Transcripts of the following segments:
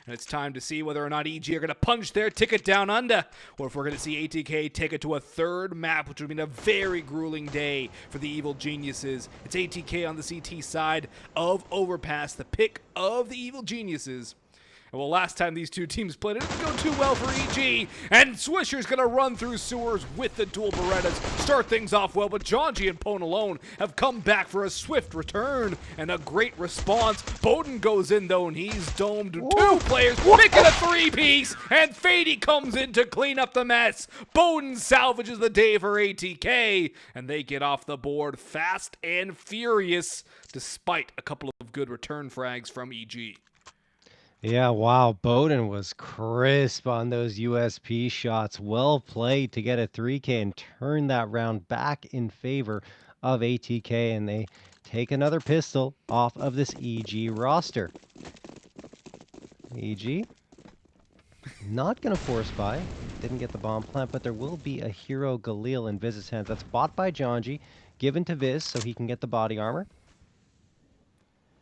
And it's time to see whether or not EG are going to punch their ticket down under, or if we're going to see ATK take it to a third map, which would mean a very grueling day for the Evil Geniuses. It's ATK on the CT side of Overpass, the pick of the Evil Geniuses. And well, last time these two teams played, it didn't go too well for EG, and Swisher's going to run through sewers with the dual Berettas, start things off well, but Jonji and Pone alone have come back for a swift return and a great response. Bowden goes in, though, and he's domed two players, making a three-piece, and Fady comes in to clean up the mess. Bowden salvages the day for ATK, and they get off the board fast and furious, despite a couple of good return frags from EG. Yeah, wow. Bowden was crisp on those USP shots. Well played to get a 3K and turn that round back in favor of ATK, and they take another pistol off of this EG roster. EG not going to force buy. Didn't get the bomb plant, but there will be a hero Galil in Viz's hands. That's bought by Jonji, given to Viz so he can get the body armor.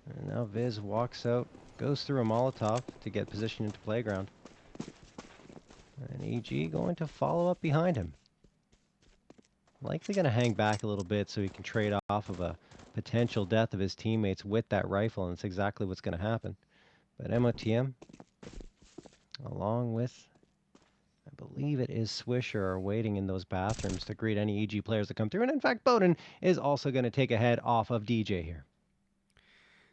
And now Viz walks out. Goes through a Molotov to get positioned into playground. And EG going to follow up behind him. Likely going to hang back a little bit so he can trade off of a potential death of his teammates with that rifle, and that's exactly what's going to happen. But MOTM, along with, I believe it is Swisher, are waiting in those bathrooms to greet any EG players that come through. And in fact, Bowden is also going to take a head off of DJ here.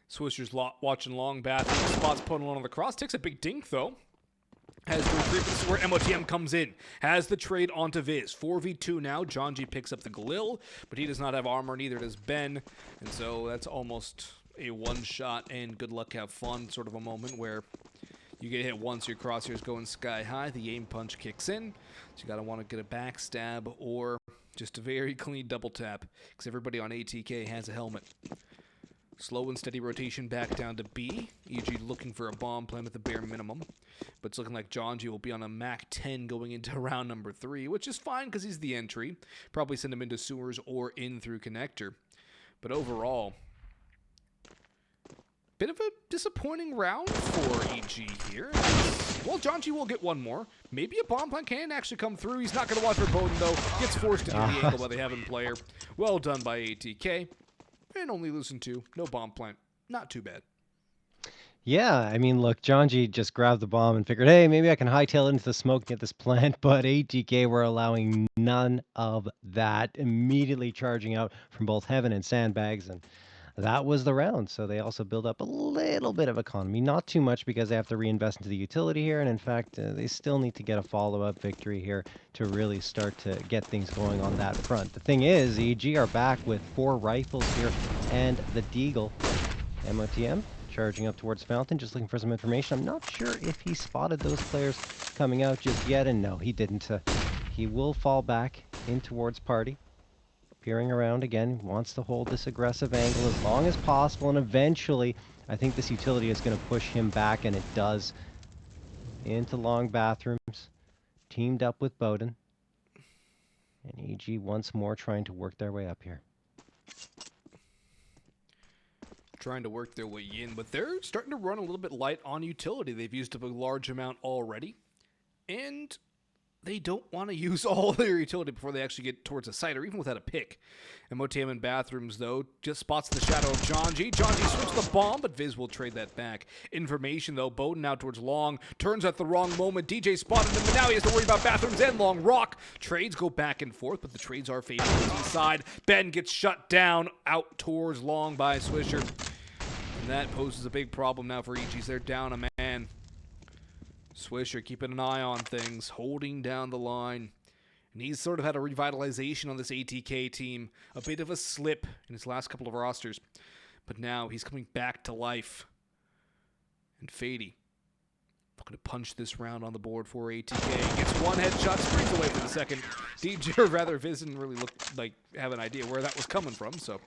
Swisher's watching long bathroom, spots Pone alone on the cross, takes a big dink though. Has the retreat, this is where MOTM comes in. Has the trade onto Viz. 4v2 now. Jonji picks up the Galil, but he does not have armor, neither does Ben. And so that's almost a one-shot and good luck, have fun sort of a moment where you get hit once, your crosshair's going sky high, the aim punch kicks in. So you gotta want to get a backstab or just a very clean double tap, because everybody on ATK has a helmet. Slow and steady rotation back down to B. EG looking for a bomb plant at the bare minimum. But it's looking like Jonji will be on a Mac 10 going into round number 3, which is fine because he's the entry. Probably send him into sewers or in through connector. But overall, bit of a disappointing round for EG here. Well, Jonji will get one more. Maybe a bomb plant can actually come through. He's not going to watch for Bowden, though. Gets forced to do the angle by the Heaven player. Well done by ATK. And only losing 2. No bomb plant. Not too bad. Yeah, I mean, look, Jonji just grabbed the bomb and figured, hey, maybe I can hightail into the smoke and get this plant, but ATK were allowing none of that, immediately charging out from both Heaven and Sandbags, and that was the round. So they also build up a little bit of economy, not too much because they have to reinvest into the utility here, and in fact, they still need to get a follow-up victory here to really start to get things going on that front. The thing is, EG are back with 4 rifles here and the Deagle. MOTM charging up towards Fountain, just looking for some information. I'm not sure if he spotted those players coming out just yet, and no, he didn't. He will fall back in towards Party. Peering around again, wants to hold this aggressive angle as long as possible, and eventually I think this utility is going to push him back, and it does. Into long bathrooms, teamed up with Bowden. And EG once more trying to work their way up here. Trying to work their way in, but they're starting to run a little bit light on utility. They've used up a large amount already, and they don't want to use all their utility before they actually get towards a site, or even without a pick. MOTM in bathrooms, though, just spots the shadow of Jonji. Jonji switched the bomb, but Viz will trade that back. Information, though, Bowden now towards long. Turns at the wrong moment. DJ spotted him, but now he has to worry about bathrooms and long. Rock. Trades go back and forth, but the trades are favored to the side. Ben gets shut down out towards long by Swisher. And that poses a big problem now for EGs. They're down a man. Swisher keeping an eye on things, holding down the line. And he's sort of had a revitalization on this ATK team. A bit of a slip in his last couple of rosters. But now he's coming back to life. And Fady going to punch this round on the board for ATK. Gets one headshot, springs away for the second. DJ, or rather, Viz didn't really look like have an idea where that was coming from, so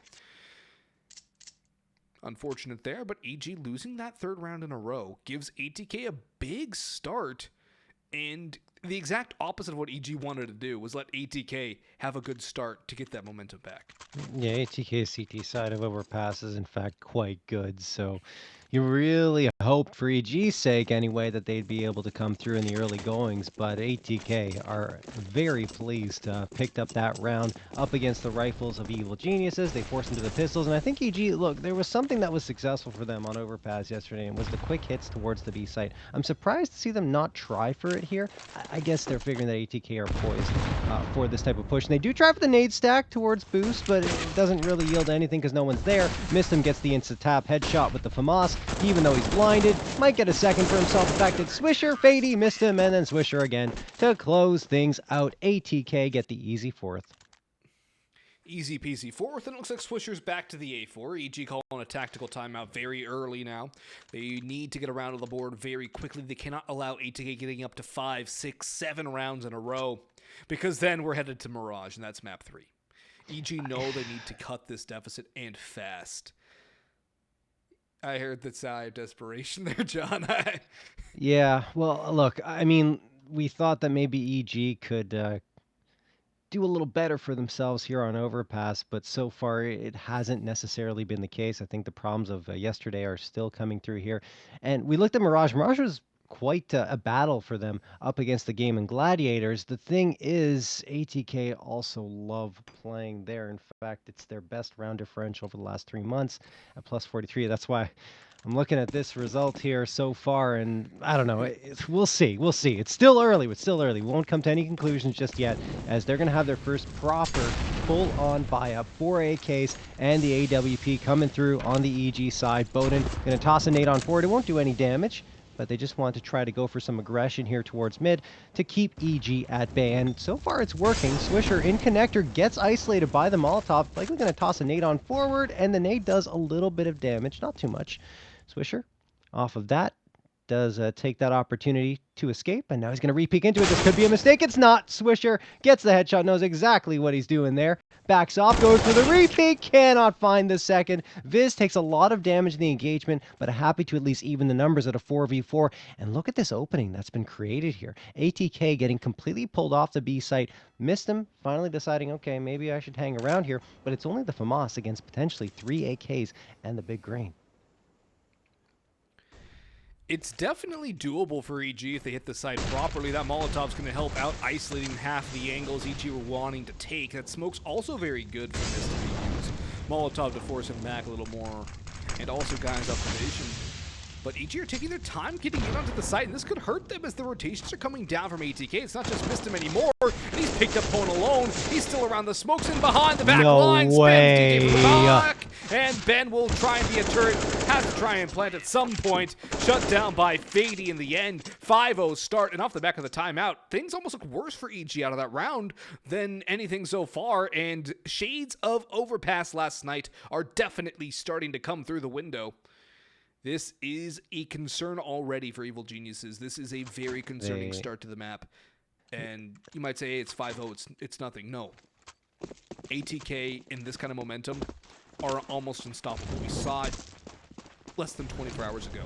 unfortunate there, but EG losing that third round in a row gives ATK a big start, and the exact opposite of what EG wanted to do was let ATK have a good start to get that momentum back. Yeah, ATK's CT side of Overpass is in fact quite good, so You really hoped, for EG's sake anyway, that they'd be able to come through in the early goings, but ATK are very pleased to have picked up that round up against the rifles of Evil Geniuses. They forced into the pistols, and I think EG, look, there was something that was successful for them on Overpass yesterday, and it was the quick hits towards the B site. I'm surprised to see them not try for it here. I guess they're figuring that ATK are poised for this type of push, and they do try for the nade stack towards Boost, but it doesn't really yield anything because no one's there. Mistim gets the insta-tap headshot with the FAMAS, even though he's blinded. Might get a second for himself. The fact that Swisher, Fady missed him, and then Swisher again to close things out. ATK get the easy fourth. Easy peasy fourth, and it looks like Swisher's back to the A4. EG calling a tactical timeout very early now. They need to get around to the board very quickly. They cannot allow ATK getting up to 5, 6, 7 rounds in a row, because then we're headed to Mirage, and that's map 3. EG know they need to cut this deficit, and fast. I heard the sigh of desperation there, John. Yeah, well, look, I mean, we thought that maybe EG could do a little better for themselves here on Overpass, but so far it hasn't necessarily been the case. I think the problems of yesterday are still coming through here. And we looked at Mirage. Mirage was quite a battle for them up against the Game and Gladiators. The thing is, ATK also love playing there. In fact, it's their best round differential over the last 3 months at plus 43. That's why I'm looking at this result here so far, and I don't know. We'll see. We'll see. It's still early. It's still early. We won't come to any conclusions just yet, as they're going to have their first proper full-on buy-up. 4 AKs and the AWP coming through on the EG side. Bowden going to toss a nade on forward. It won't do any damage, but they just want to try to go for some aggression here towards mid to keep EG at bay. And so far it's working. Swisher in connector gets isolated by the Molotov. Likely going to toss a nade on forward, and the nade does a little bit of damage, not too much. Swisher, off of that, does take that opportunity to escape, and now he's going to re-peek into it. This could be a mistake. It's not. Swisher gets the headshot, knows exactly what he's doing there. Backs off, goes for the re-peek, cannot find the second. Viz takes a lot of damage in the engagement, but happy to at least even the numbers at a 4v4. And look at this opening that's been created here. ATK getting completely pulled off the B site. Missed him, finally deciding, okay, maybe I should hang around here, but it's only the FAMAS against potentially 3 AKs and the big grain. It's definitely doable for EG if they hit the site properly. That Molotov's going to help out isolating half the angles EG were wanting to take. That smoke's also very good for this to be used. Molotov to force him back a little more, and also guys up the vision. But EG are taking their time getting in onto the site, and this could hurt them as the rotations are coming down from ATK. It's not just missed him anymore, and he's picked up Pone alone. He's still around the smokes and behind the back line. Way. Spams DJ for the back, and Ben will try and be a turret. Has to try and plant at some point. Shut down by Fady in the end. 5-0 start, and off the back of the timeout, things almost look worse for EG out of that round than anything so far, and shades of Overpass last night are definitely starting to come through the window. This is a concern already for Evil Geniuses. This is a very concerning start to the map. And you might say, hey, it's 5-0, it's nothing. No. ATK in this kind of momentum are almost unstoppable. We saw it less than 24 hours ago.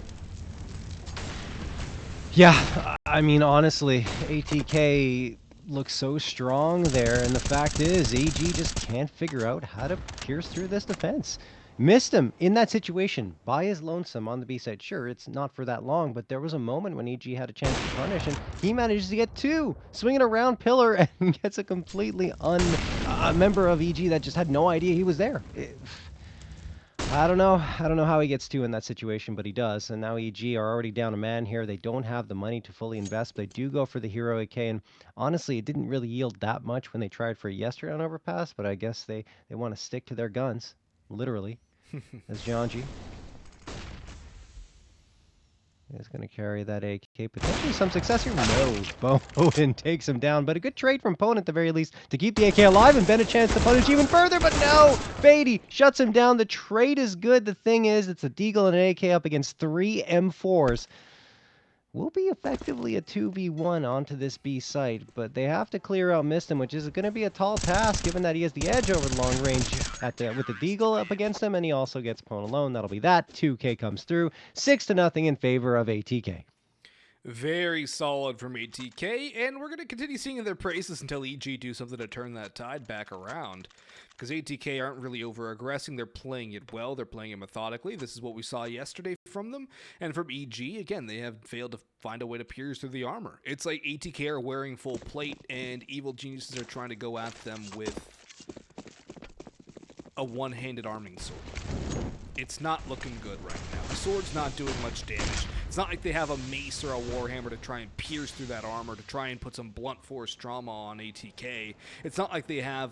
Yeah, I mean, honestly, ATK looks so strong there, and the fact is, EG just can't figure out how to pierce through this defense. Missed him in that situation by his lonesome on the B side. Sure, it's not for that long, but there was a moment when EG had a chance to punish, and he manages to get 2, swinging around pillar, and gets a completely a member of EG that just had no idea he was there. I don't know how he gets 2 in that situation, but he does. And now EG are already down a man here. They don't have the money to fully invest, but they do go for the hero AK. And honestly, it didn't really yield that much when they tried for it yesterday on Overpass, but I guess they want to stick to their guns, literally. As Janji is going to carry that AK. Potentially some success here. No, Bowden takes him down, but a good trade from Pone at the very least to keep the AK alive and Ben a chance to punish even further, but no! Fady shuts him down. The trade is good. The thing is, it's a Deagle and an AK up against 3 M4s. Will be effectively a 2v1 onto this B site, but they have to clear out Mistim, which is going to be a tall task given that he has the edge over the long range with the Deagle up against him, and he also gets Pone alone. That'll be that. 2K comes through. 6-0 in favor of ATK. Very solid from ATK, and we're going to continue singing their praises until EG do something to turn that tide back around. Because ATK aren't really over-aggressing, they're playing it well, they're playing it methodically. This is what we saw yesterday from them. And from EG, again, they have failed to find a way to pierce through the armor. It's like ATK are wearing full plate, and evil geniuses are trying to go at them with a one-handed arming sword. It's not looking good right now. The sword's not doing much damage. It's not like they have a mace or a warhammer to try and pierce through that armor, to try and put some blunt force trauma on ATK. It's not like they have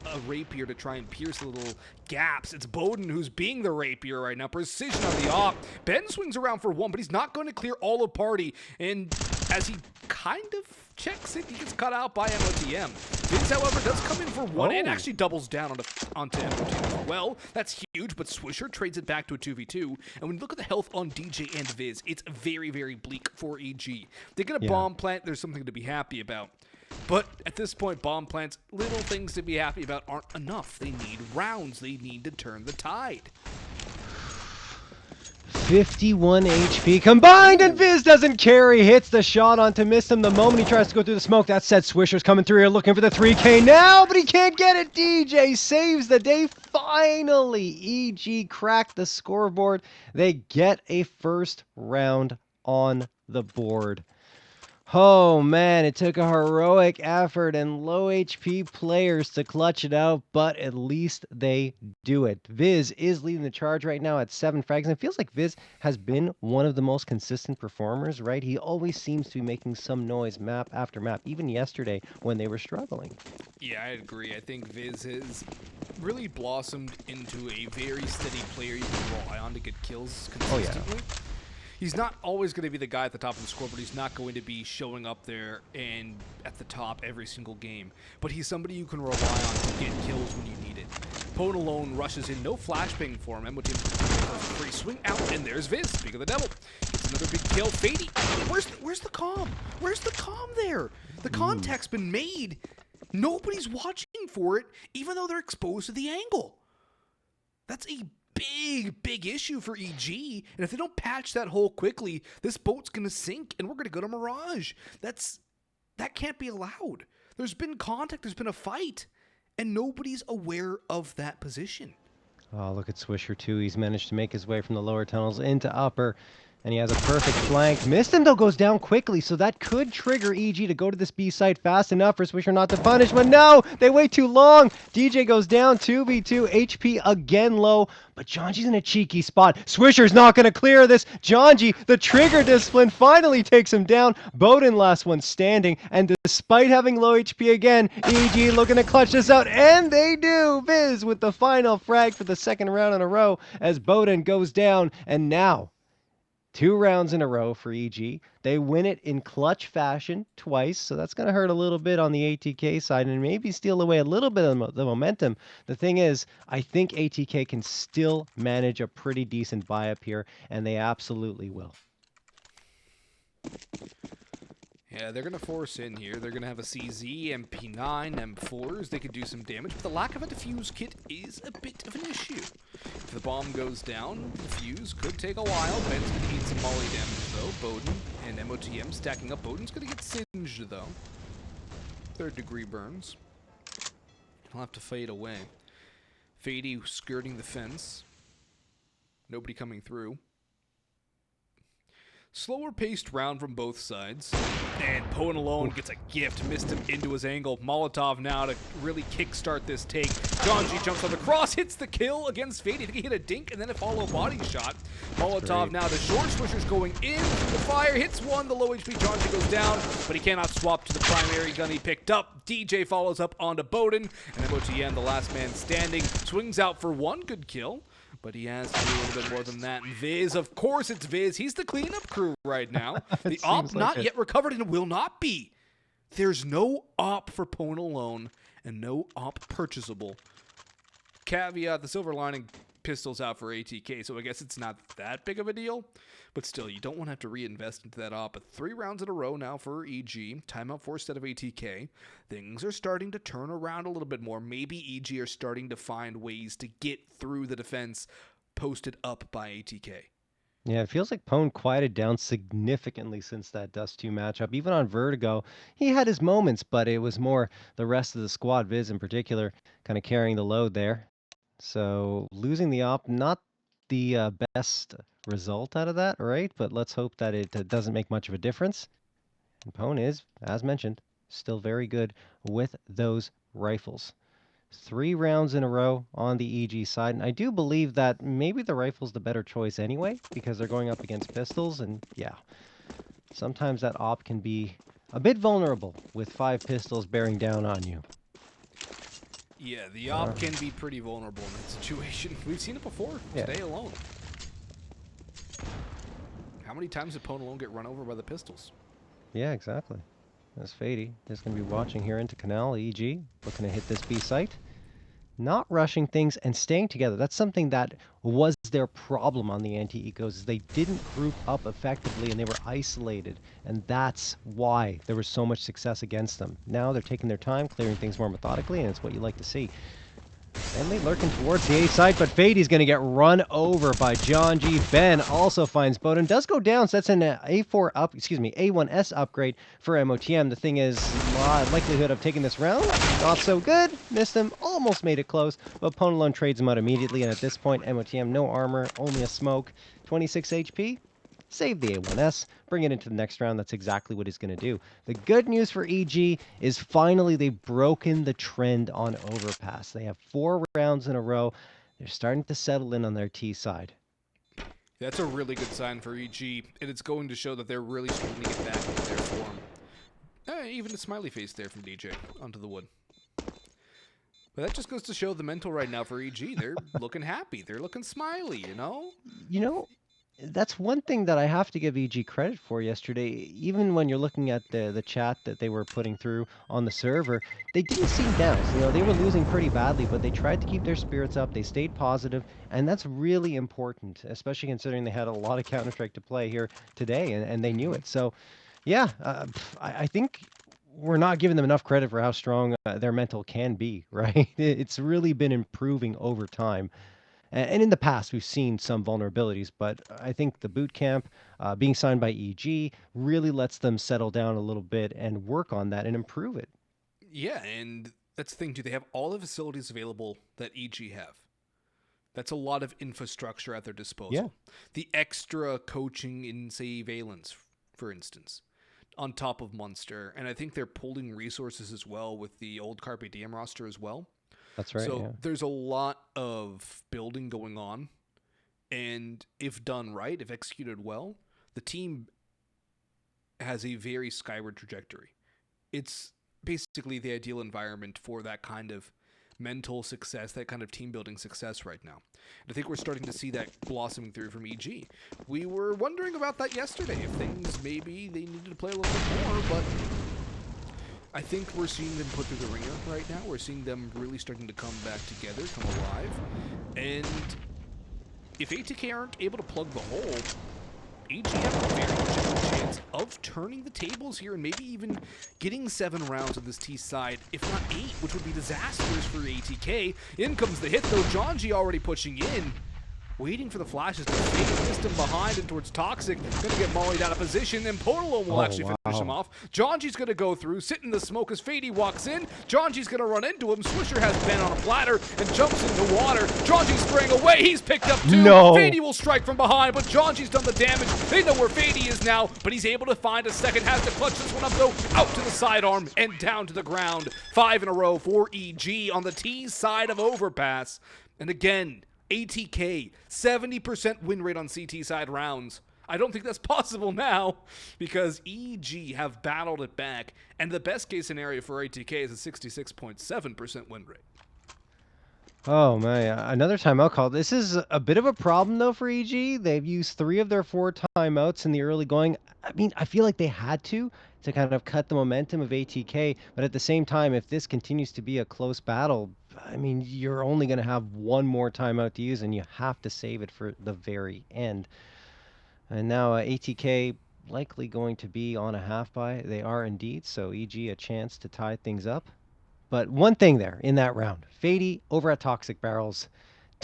a rapier to try and pierce the little gaps. It's Bowden who's being the rapier right now. Precision on the op. Ben swings around for one, but he's not going to clear all of party. And as he kind of checks it, he gets cut out by MOTM. Viz, however, does come in for one and actually doubles down onto MOTM as well. That's huge, but Swisher trades it back to a 2v2. And when you look at the health on DJ and Viz, it's very, very bleak for EG. They get a bomb plant, there's something to be happy about. But at this point, bomb plants, little things to be happy about aren't enough. They need rounds. They need to turn the tide. 51 HP combined, and Viz doesn't carry. Hits the shot onto miss him the moment he tries to go through the smoke. That said, Swisher's coming through here looking for the 3K now, but he can't get it. DJ saves the day. Finally, EG cracked the scoreboard. They get a first round on the board. Oh man, it took a heroic effort and low HP players to clutch it out, but at least they do it. Viz is leading the charge right now at 7 frags, and it feels like Viz has been one of the most consistent performers, right? He always seems to be making some noise map after map, even yesterday when they were struggling. Yeah, I agree. I think Viz has really blossomed into a very steady player you can rely on to get kills consistently. Oh, yeah. He's not always going to be the guy at the top of the scoreboard. He's not going to be showing up there and at the top every single game. But he's somebody you can rely on to get kills when you need it. Pone alone rushes in, no flashbang for him. MOTM free swing out, and there's Viz. Speak of the devil. Gets another big kill. Fady. Where's the comm? Where's the comm there? The contact's been made. Nobody's watching for it, even though they're exposed to the angle. That's a big issue for EG, and if they don't patch that hole quickly, this boat's gonna sink and we're gonna go to Mirage. That can't be allowed. There's been contact, there's been a fight, and nobody's aware of that position. Oh, look at Swisher too. He's managed to make his way from the lower tunnels into upper, and he has a perfect flank. Missed him though, goes down quickly, so that could trigger EG to go to this B site fast enough for Swisher not to punish, but no, they wait too long. DJ goes down, 2v2, HP again low, but Jonji's in a cheeky spot. Swisher's not going to clear this. Jonji, the trigger discipline, finally takes him down. Bowden last one standing, and despite having low HP again, EG looking to clutch this out, and they do. Viz with the final frag for the second round in a row as Bowden goes down, and now 2 rounds in a row for EG. They win it in clutch fashion twice, so that's going to hurt a little bit on the ATK side and maybe steal away a little bit of the momentum. The thing is, I think ATK can still manage a pretty decent buy-up here, and they absolutely will. Yeah, they're going to force in here. They're going to have a CZ, MP9, M4s. They could do some damage, but the lack of a defuse kit is a bit of an issue. If the bomb goes down, the fuse could take a while. Ben's going to eat some molly damage, though. Bowden and MOTM stacking up. Bowden's going to get singed, though. 3rd degree burns. He'll have to fade away. Fady skirting the fence. Nobody coming through. Slower paced round from both sides. And Pone alone gets a gift. Missed him into his angle. Molotov now to really kickstart this take. Jonji jumps on the cross, hits the kill against Fady. I think he hit a dink and then a follow body shot. Molotov now to short. Swisher's going in. The fire hits one. The low HP Jonji goes down, but he cannot swap to the primary gun he picked up. DJ follows up onto Bowden. And MOTM, the last man standing, swings out for one. Good kill. But he has to do a little bit more than that. And Viz, of course it's Viz. He's the cleanup crew right now. The op not yet recovered and will not be. There's no op for Pone alone and no op purchasable. Caveat, the silver lining pistol's out for ATK, so I guess it's not that big of a deal. But still, you don't want to have to reinvest into that op. But 3 rounds in a row now for EG. Timeout 4 instead of ATK. Things are starting to turn around a little bit more. Maybe EG are starting to find ways to get through the defense posted up by ATK. Yeah, it feels like Pone quieted down significantly since that Dust 2 matchup. Even on Vertigo, he had his moments, but it was more the rest of the squad, Viz in particular, kind of carrying the load there. So losing the op, not the best result out of that, right? But let's hope that it doesn't make much of a difference. And Pone is, as mentioned, still very good with those rifles. 3 rounds in a row on the EG side, and I do believe that maybe the rifle's the better choice anyway, because they're going up against pistols, and yeah, sometimes that op can be a bit vulnerable with 5 pistols bearing down on you. Yeah, the op can be pretty vulnerable in that situation. We've seen it before, Yeah. today alone. How many times did Pone alone get run over by the pistols? Yeah, exactly. That's Fady. Just going to be watching here into Canal, EG, looking to hit this B site. Not rushing things and staying together. That's something that was their problem on the anti-ecos, is they didn't group up effectively and they were isolated. And that's why there was so much success against them. Now they're taking their time, clearing things more methodically, and it's what you like to see. Bentley lurking towards the A side, but Fady's going to get run over by John G. Ben also finds Bowden. Does go down, so that's an A1S upgrade for MOTM. The thing is, likelihood of taking this round, not so good. Missed him, almost made it close, but Ponalone trades him out immediately, and at this point, MOTM, no armor, only a smoke, 26 HP. Save the A1S, bring it into the next round. That's exactly what he's going to do. The good news for EG is finally they've broken the trend on Overpass. They have 4 rounds in a row. They're starting to settle in on their T side. That's a really good sign for EG, and it's going to show that they're really starting to get back into their form. Even a smiley face there from DJ onto the wood. But that just goes to show the mental right now for EG. They're looking happy. They're looking smiley, you know? You know, that's one thing that I have to give EG credit for yesterday. Even when you're looking at the chat that they were putting through on the server, they didn't seem down. You know, they were losing pretty badly, but they tried to keep their spirits up. They stayed positive, and that's really important, especially considering they had a lot of Counter-Strike to play here today, and they knew it. So, yeah, I think we're not giving them enough credit for how strong their mental can be, right? It's really been improving over time. And in the past, we've seen some vulnerabilities, but I think the boot camp being signed by EG really lets them settle down a little bit and work on that and improve it. Yeah, and that's the thing, too. They have all the facilities available that EG have. That's a lot of infrastructure at their disposal. Yeah. The extra coaching in, say, Valence, for instance, on top of Munster. And I think they're pulling resources as well with the old Carpe Diem roster as well. That's right. So there's a lot of building going on. And if done right, if executed well, the team has a very skyward trajectory. It's basically the ideal environment for that kind of mental success, that kind of team building success right now. And I think we're starting to see that blossoming through from EG. We were wondering about that yesterday, if things maybe they needed to play a little bit more, but I think we're seeing them put through the ringer right now. We're seeing them really starting to come back together, come alive. And if ATK aren't able to plug the hole, EG have a very legitimate chance of turning the tables here and maybe even getting 7 rounds of this T side, if not 8, which would be disastrous for ATK. In comes the hit, though. John G already pushing in. Waiting for the flashes to fade, missed him behind and towards Toxic. Gonna get mollied out of position, and Portalo will actually finish him off. John G's gonna go through, sit in the smoke as Fady walks in. John G's gonna run into him. Swisher has Ben on a platter and jumps into water. John G's spraying away. He's picked up 2. No. Fady will strike from behind, but John G's done the damage. They know where Fady is now, but he's able to find a second. Has to clutch this one up, though. Out to the sidearm and down to the ground. 5 in a row for EG on the T side of Overpass. And again, ATK, 70% win rate on CT side rounds. I don't think that's possible now because EG have battled it back, and the best case scenario for ATK is a 66.7% win rate. Oh, man. Another timeout call. This is a bit of a problem, though, for EG. They've used 3 of their 4 timeouts in the early going. I mean, I feel like they had to kind of cut the momentum of ATK. But at the same time, if this continues to be a close battle, I mean, you're only going to have 1 more timeout to use, and you have to save it for the very end. And now ATK likely going to be on a half buy. They are indeed, so EG a chance to tie things up. But one thing there in that round, Fady over at Toxic Barrels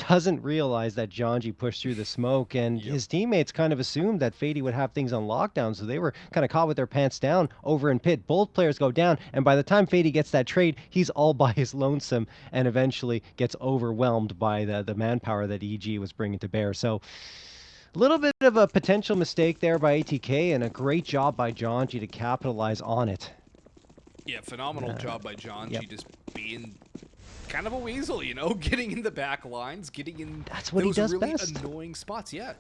doesn't realize that Janji pushed through the smoke, and Yep. his teammates kind of assumed that Fady would have things on lockdown, so they were kind of caught with their pants down over in pit. Both players go down, and by the time Fady gets that trade, he's all by his lonesome and eventually gets overwhelmed by the manpower that EG was bringing to bear. So a little bit of a potential mistake there by ATK, and a great job by Janji to capitalize on it. Yeah, phenomenal job by John. Yep. She just being kind of a weasel, you know, getting in the back lines, getting in That's what he those does really best. annoying spots. Yeah,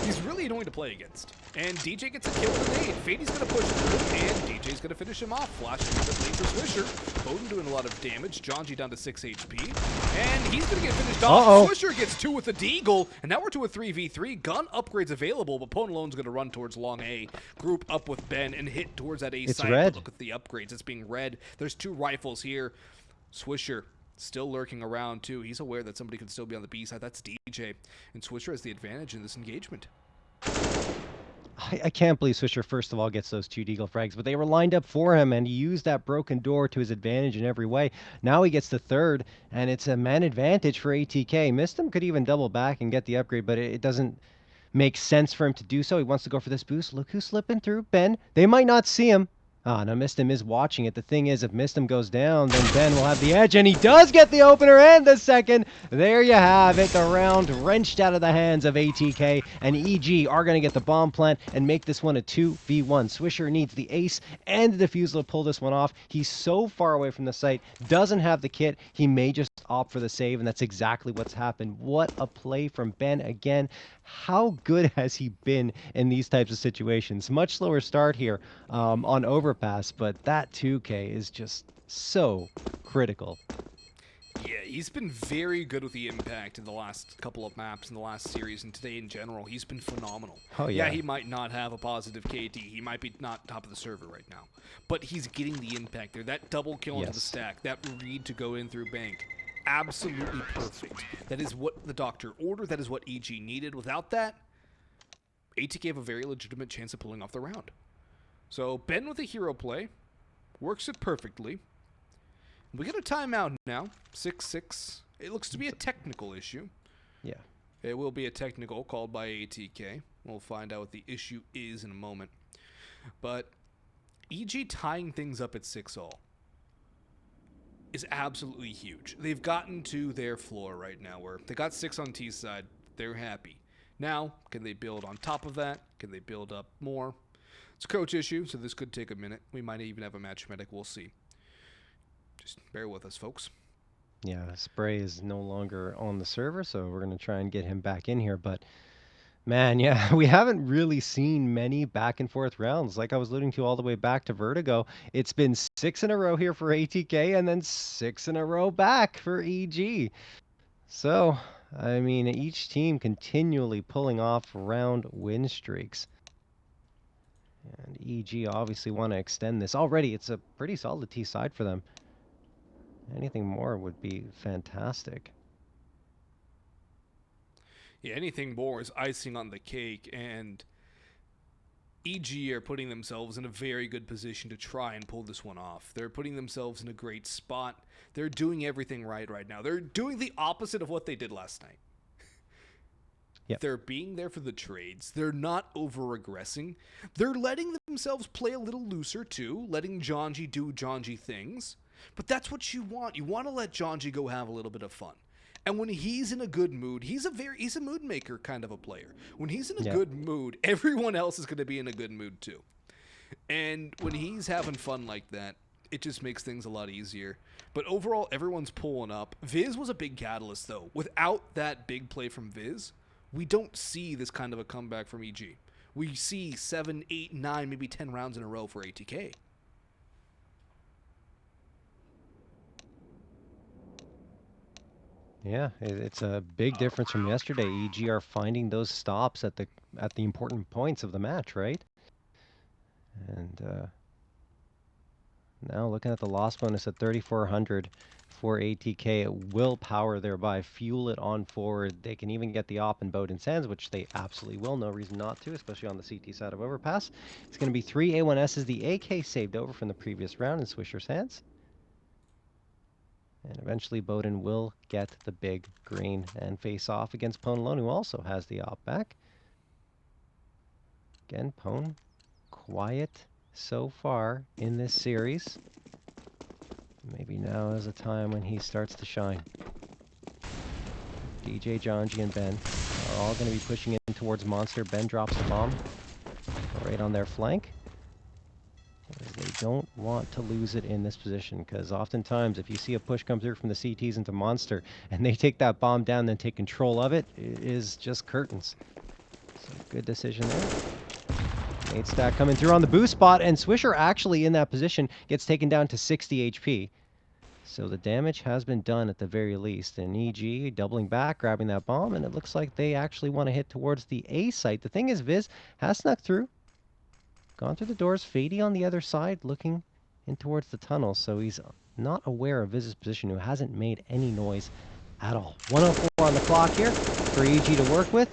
he's really annoying to play against. And DJ gets a kill with a nade. Fady's going to push through, and DJ's going to finish him off. Flashing a bit late for Swisher. Bowden doing a lot of damage. Janji down to 6 HP. And he's going to get finished off. Swisher gets 2 with a deagle, and now we're to a 3v3. Gun upgrades available, but Ponalone's going to run towards long A. Group up with Ben and hit towards that A side. Red. Look at the upgrades. It's being red. There's 2 rifles here. Swisher still lurking around too. He's aware that somebody could still be on the B side. That's DJ. And Swisher has the advantage in this engagement. I can't believe Swisher, first of all, gets those 2 deagle frags, but they were lined up for him, and he used that broken door to his advantage in every way. Now he gets the 3rd, and it's a man advantage for ATK. Missed him, could even double back and get the upgrade, but it doesn't make sense for him to do so. He wants to go for this boost. Look who's slipping through. Ben. They might not see him. Ah, no, Mistim is watching it. The thing is, if Mistim goes down, then Ben will have the edge, and he does get the opener and the second. There you have it. The round wrenched out of the hands of ATK, and EG are going to get the bomb plant and make this one a 2v1. Swisher needs the ace and the defusal to pull this one off. He's so far away from the site, doesn't have the kit. He may just opt for the save, and that's exactly what's happened. What a play from Ben again. How good has he been in these types of situations? Much slower start here on Overpass, but that 2K is just so critical. Yeah, he's been very good with the impact in the last couple of maps in the last series, and today in general, he's been phenomenal. Oh, yeah. He might not have a positive KD. He might be not top of the server right now, but he's getting the impact there. That double kill into the stack, that read to go in through bank. Absolutely perfect. That is what the doctor ordered. That is what EG needed. Without that, ATK have a very legitimate chance of pulling off the round. So Ben with a hero play works it perfectly. We get a timeout now. 6-6. It looks to be a technical issue. Yeah. It will be a technical called by ATK. We'll find out what the issue is in a moment. But EG tying things up at 6-all is absolutely huge. They've gotten to their floor right now where they got 6 on T side. They're happy. Now, can they build on top of that? Can they build up more? It's a coach issue, so this could take a minute. We might even have a match medic. We'll see. Just bear with us, folks. Yeah, Spray is no longer on the server, so we're going to try and get him back in here. But, man, yeah, we haven't really seen many back and forth rounds. Like I was alluding to all the way back to Vertigo, it's been 6 in a row here for ATK and then 6 in a row back for EG. So, I mean, each team continually pulling off round win streaks. And EG obviously want to extend this. Already, it's a pretty solid T side for them. Anything more would be fantastic. Yeah, anything more is icing on the cake, and EG are putting themselves in a very good position to try and pull this one off. They're putting themselves in a great spot. They're doing everything right now. They're doing the opposite of what they did last night. Yep. They're being there for the trades. They're not over-aggressing. They're letting themselves play a little looser, too, letting Janji do Janji things. But that's what you want. You want to let Janji go have a little bit of fun. And when he's in a good mood, he's a mood maker kind of a player. When he's in a good mood, everyone else is going to be in a good mood too. And when he's having fun like that, it just makes things a lot easier. But overall, everyone's pulling up. Viz was a big catalyst though. Without that big play from Viz, we don't see this kind of a comeback from EG. We see 7, 8, 9, maybe 10 rounds in a row for ATK. Yeah, it's a big difference from yesterday. EG are finding those stops at the important points of the match, right? And now looking at the loss bonus at 3,400 for ATK, it will power thereby, fuel it on forward. They can even get the op and Bowden Sands, which they absolutely will. No reason not to, especially on the CT side of Overpass. It's going to be 3 A1Ss. The AK saved over from the previous round in Swisher Sands. And eventually Bowden will get the big green and face off against Pone alone, who also has the op back. Again, Pone quiet so far in this series. Maybe now is a time when he starts to shine. DJ, Jonji, and Ben are all going to be pushing in towards Monster. Ben drops the bomb right on their flank. They don't want to lose it in this position, because oftentimes if you see a push come through from the CTs into Monster and they take that bomb down, then take control of it, it is just curtains. So good decision there. Nade stack coming through on the boost spot, and Swisher actually in that position gets taken down to 60 HP. So the damage has been done at the very least. And EG doubling back, grabbing that bomb, and it looks like they actually want to hit towards the A site. The thing is, Viz has snuck through, gone through the doors. Fady on the other side, looking in towards the tunnel, so he's not aware of Viz's position, who hasn't made any noise at all. 104 on the clock here for EG to work with.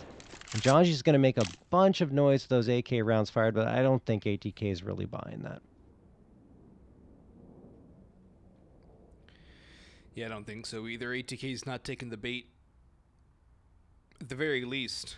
And Jonji's going to make a bunch of noise with those AK rounds fired, but I don't think ATK is really buying that. Yeah, I don't think so either. ATK's not taking the bait. At the very least,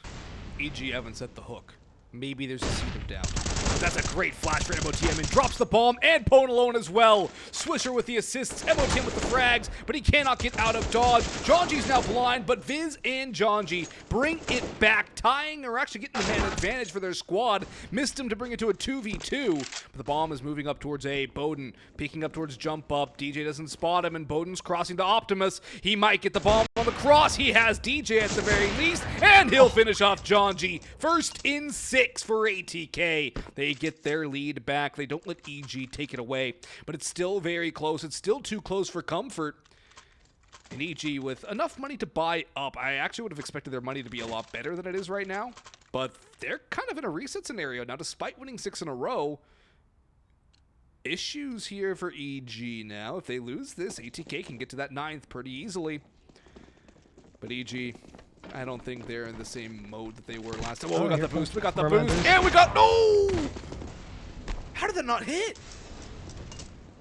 EG haven't set the hook. Maybe there's a seed of doubt. That's a great flash for MOTM, and drops the bomb, and Pone alone as well. Swisher with the assists, MOTM with the frags, but he cannot get out of dodge. Jonji's now blind, but Viz and Jonji bring it back, tying, or actually getting the man advantage for their squad. Missed him to bring it to a 2v2, but the bomb is moving up towards A. Bowden peeking up towards jump up. DJ doesn't spot him, and Bowden's crossing to Optimus. He might get the bomb on the cross. He has DJ at the very least, and he'll finish off Jonji. First in 6 for ATK. They get their lead back. They don't let EG take it away, but it's still very close. It's still too close for comfort. And EG with enough money to buy up. I actually would have expected their money to be a lot better than it is right now, but they're kind of in a reset scenario now. Despite winning 6 in a row, issues here for EG now. If they lose this, ATK can get to that 9th pretty easily. But EG, I don't think they're in the same mode that they were last time. Oh, we got the boost. We got the boost. And we got... No! How did that not hit?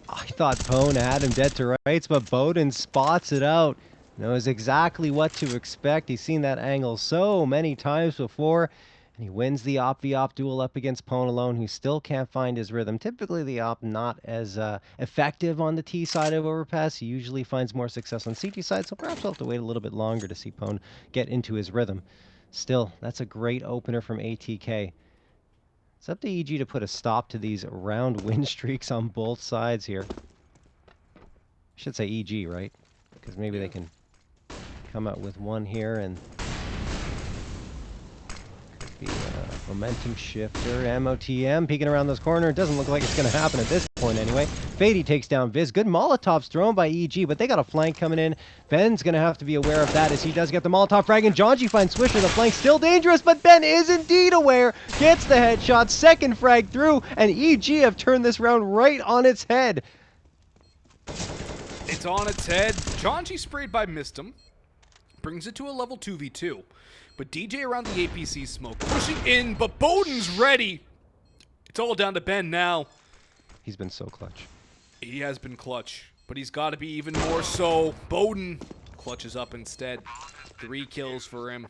I thought Pone had him dead to rights, but Bowden spots it out. Knows exactly what to expect. He's seen that angle so many times before. And he wins the op-v-op duel up against Pone alone, who still can't find his rhythm. Typically, the op not as effective on the T side of Overpass. He usually finds more success on CT side, so perhaps we'll have to wait a little bit longer to see Pone get into his rhythm. Still, that's a great opener from ATK. It's up to EG to put a stop to these round win streaks on both sides here. I should say EG, right? Because maybe they can come out with one here and could be a momentum shifter. MOTM peeking around this corner. It doesn't look like it's going to happen at this point anyway. Fady takes down Viz. Good Molotovs thrown by EG, but they got a flank coming in. Ben's going to have to be aware of that as he does get the Molotov frag, and Jonji finds Swisher. The flank still dangerous, but Ben is indeed aware. Gets the headshot. Second frag through, and EG have turned this round right on its head. It's on its head. Jonji sprayed by Mistum. Brings it to a level 2v2. But DJ around the APC smoke. Pushing in, but Bowden's ready. It's all down to Ben now. He's been so clutch. He has been clutch, but he's got to be even more so. Bowden clutches up instead. 3 kills for him.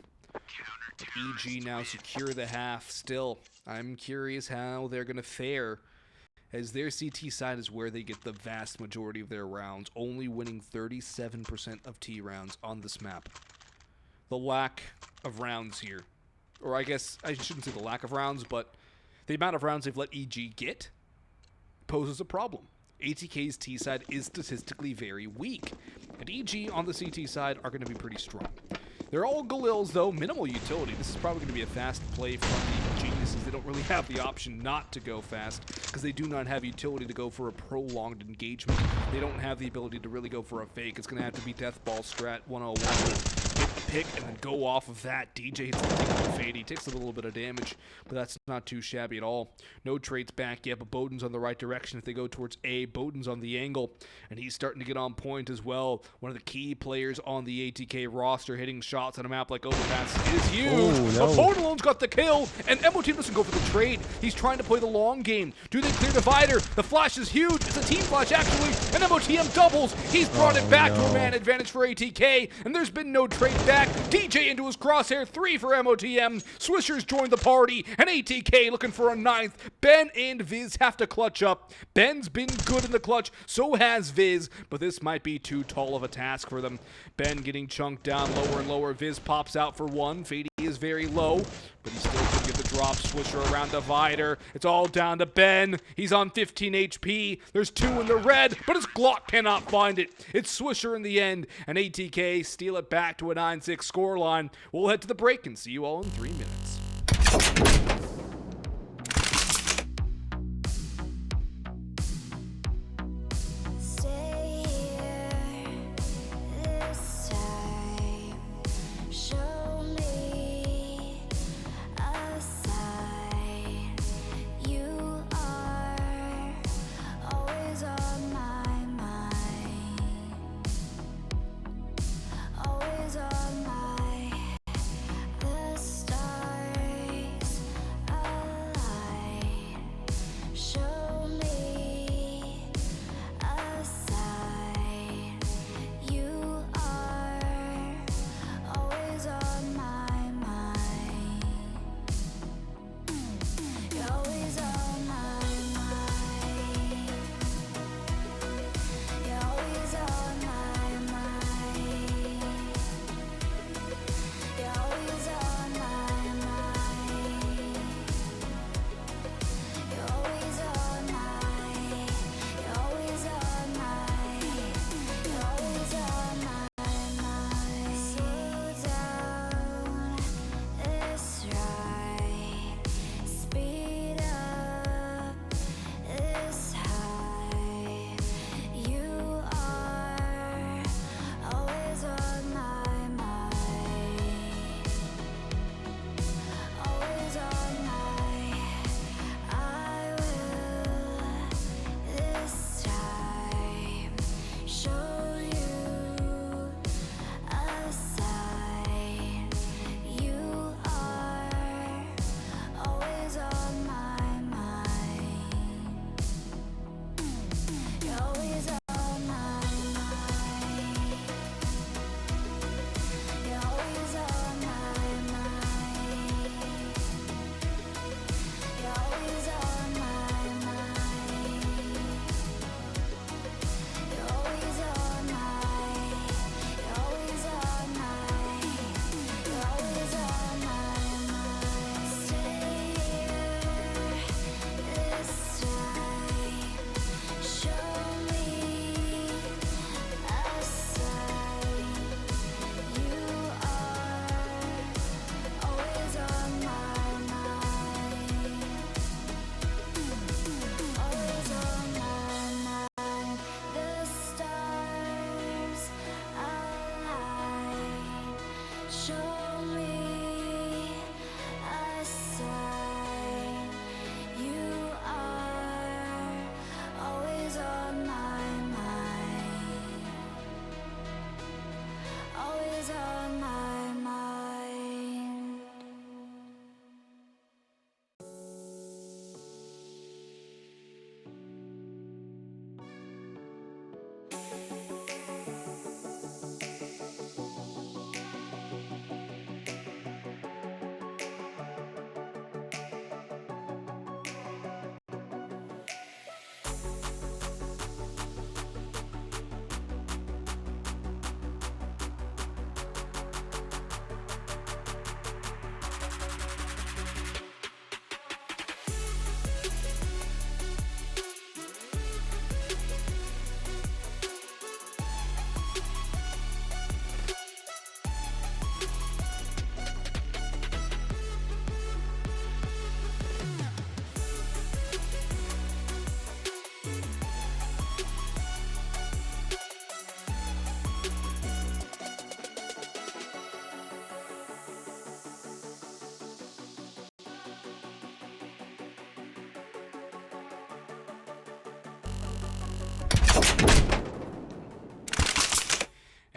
EG now secure the half. Still, I'm curious how they're going to fare, as their CT side is where they get the vast majority of their rounds, only winning 37% of T rounds on this map. The lack of rounds here, or I guess I shouldn't say the lack of rounds, but the amount of rounds they've let EG get poses a problem. ATK's T side is statistically very weak, and EG on the CT side are going to be pretty strong. They're all Galils, though, minimal utility. This is probably going to be a fast play from the Geniuses. They don't really have the option not to go fast, because they do not have utility to go for a prolonged engagement. They don't have the ability to really go for a fake. It's going to have to be Deathball Strat 101. Get pick and then go off of that. DJ hits the fade. He takes a little bit of damage, but that's not too shabby at all. No trades back yet, but Bowden's on the right direction. If they go towards A, Bowden's on the angle, and he's starting to get on point as well. One of the key players on the ATK roster hitting shots on a map like Overpass is huge. Oh, no. But Bowden alone's got the kill, and MO Team doesn't go for the trade. He's trying to play the long game. Do they clear Divider? The flash is huge. It's a team flash, actually, and MOTM doubles. He's brought it back to a man advantage for ATK, and there's been no trade back. DJ into his crosshair, 3 for MOTM. Swishers joined the party, and ATK looking for a 9th. Ben and Viz have to clutch up. Ben's been good in the clutch, so has Viz, but this might be too tall of a task for them. Ben getting chunked down lower and lower. Viz pops out for 1. Fady is very low, but he still can get the drop. Swisher around Divider. It's all down to Ben. He's on 15 HP. There's 2 in the red, but his Glock cannot find it. It's Swisher in the end, and ATK steal it back to a 9-6 scoreline. We'll head to the break and see you all in 3 minutes.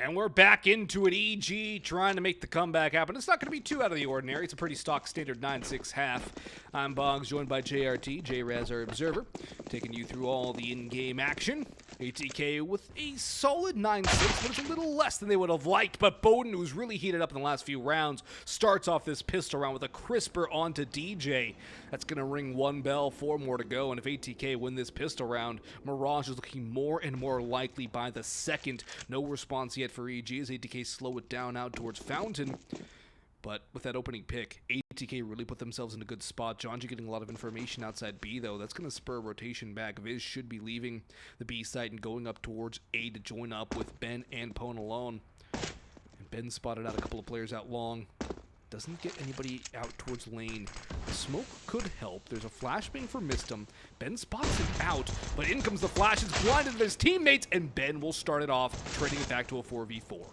And we're back into it. EG trying to make the comeback happen. It's not going to be too out of the ordinary. It's a pretty stock standard 9-6 half. I'm Boggs, joined by JRT, J-Raz, our observer, taking you through all the in-game action. ATK with a solid 9-6, but it's a little less than they would have liked. But Bowden, who's really heated up in the last few rounds, starts off this pistol round with a crisper onto DJ. That's going to ring one bell, 4 more to go. And if ATK win this pistol round, Mirage is looking more and more likely by the second. No response yet for EG as ATK slow it down out towards Fountain. But with that opening pick, ATK really put themselves in a good spot. Jonji getting a lot of information outside B, though. That's going to spur a rotation back. Viz should be leaving the B site and going up towards A to join up with Ben and Pone alone. And Ben spotted out a couple of players out long. Doesn't get anybody out towards lane. The smoke could help. There's a flashbang for Mistum. Ben spots him out, but in comes the flash. It's blinded his teammates, and Ben will start it off, trading it back to a 4v4.